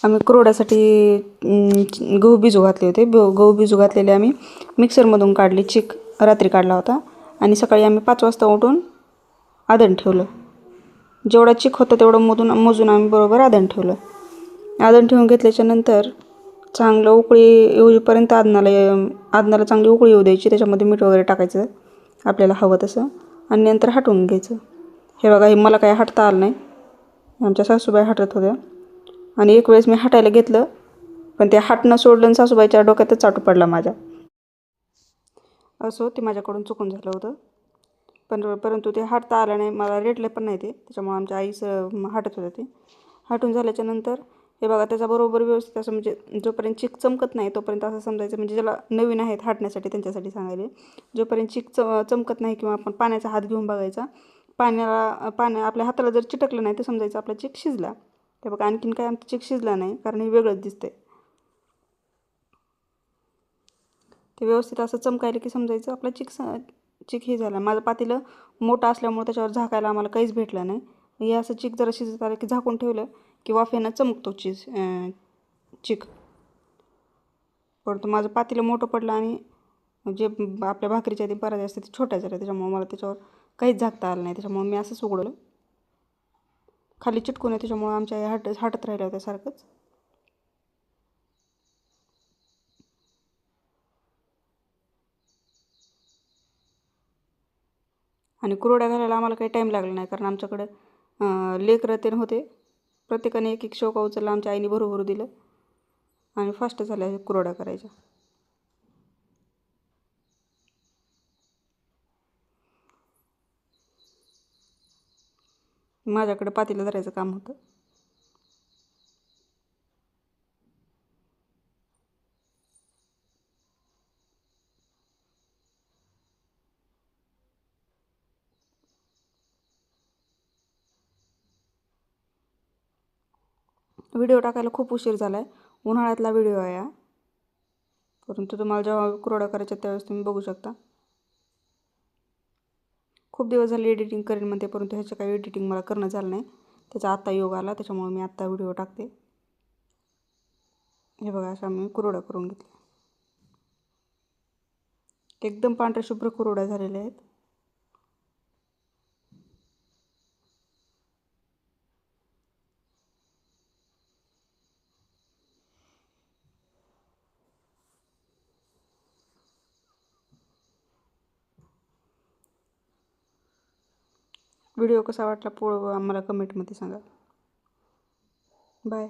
आम्ही कुरवड्यासाठी गहू भिजू घातले होते. गहू भिजू घातलेले आम्ही मिक्सरमधून काढले. चिक रात्री काढला होता आणि सकाळी आम्ही 5 वाजता उठून आदण ठेवलं. जेवढा चिक होता तेवढं मोजून आम्ही बरोबर आदण ठेवलं. आदण ठेवून घेतल्याच्यानंतर चांगलं उकळी येऊपर्यंत आदनाला चांगली उकळी येऊ द्यायची. त्याच्यामध्ये मीठ वगैरे टाकायचं आपल्याला हवं तसं आणि नंतर हटवून घ्यायचं. हे बघा, हे मला काही हटता आलं नाही, आमच्या सासूबाई हटत होत्या. आणि एक वेळेस मी हटायला घेतलं पण ते हटणं सोडलं आणि सासूबाईच्या डोक्यातच चाटू पडला माझ्या. असं ते माझ्याकडून चुकून झालं होतं. परंतु ते हटता आलं नाही, मला रेटले पण नाही ते. त्याच्यामुळे आमच्या आईचं हटत होतं ते. हटून झाल्याच्यानंतर हे बघा, त्याचा बरोबर व्यवस्थित असं म्हणजे जोपर्यंत चिक चमकत नाही तोपर्यंत असं समजायचं. म्हणजे ज्याला नवीन आहेत हटण्यासाठी त्यांच्यासाठी सांगायले, जोपर्यंत चिक चमकत नाही किंवा आपण पाण्याचा हात घेऊन बघायचा. पाण्या आपल्या हाताला जर चिटकलं नाही तर समजायचं आपला चिक शिजला. ते बघा, आणखीन काय आमचं चिक शिजला नाही कारण हे वेगळंच दिसतंय. ते व्यवस्थित असं चमकायला की समजायचं आपला चिक हे झाला. माझं पातेलं मोठं असल्यामुळे त्याच्यावर झाकायला आम्हाला काहीच भेटलं नाही. हे असं चिक जरा शिजत आलं की झाकून ठेवलं की वाफेनं चमकतो चिक. परंतु माझं पातेलं मोठं पडलं आणि जे आपल्या भाकरीच्या आधी पराठे असते ते छोट्या झाल्या. त्याच्यामुळे मला त्याच्यावर काहीच झाकता आलं नाही. त्याच्यामुळे मी असंच उघडलं. खाली चिटकून आहे त्याच्यामुळे आमच्या आई हटत राहिल्या होत्या सारखंच. आणि कुरवड्या घालायला आम्हाला काही टाईम लागला नाही कारण आमच्याकडं लेकरं ते होते. प्रत्येकाने एक एक शोका उचलला. आमच्या आईने भरू दिलं आणि फास्ट झाल्या कुरवड्या करायच्या. माझ्याकडे पातेलं धरायचं काम होतं. व्हिडिओ टाकायला खूप उशीर झाला आहे. उन्हाळ्यातला व्हिडिओ आहे हा. परंतु तुम्हाला जेव्हा कुरवड्या करायच्या त्यावेळेस तुम्ही बघू शकता. खूप दिवस झाले एडिटिंग करेन म्हणते, परंतु ह्याचं काही एडिटिंग मला करणं झालं नाही. त्याचा आत्ता योग आला, त्याच्यामुळे मी आत्ता व्हिडिओ टाकते. हे बघा, अशा मी कुरवड्या करून घेतल्या. एकदम पांढऱ्या शुभ्र कुरवड्या झालेल्या आहेत. व्हिडिओ कसा वाटला आम्हाला कमेंटमध्ये सांगा. बाय.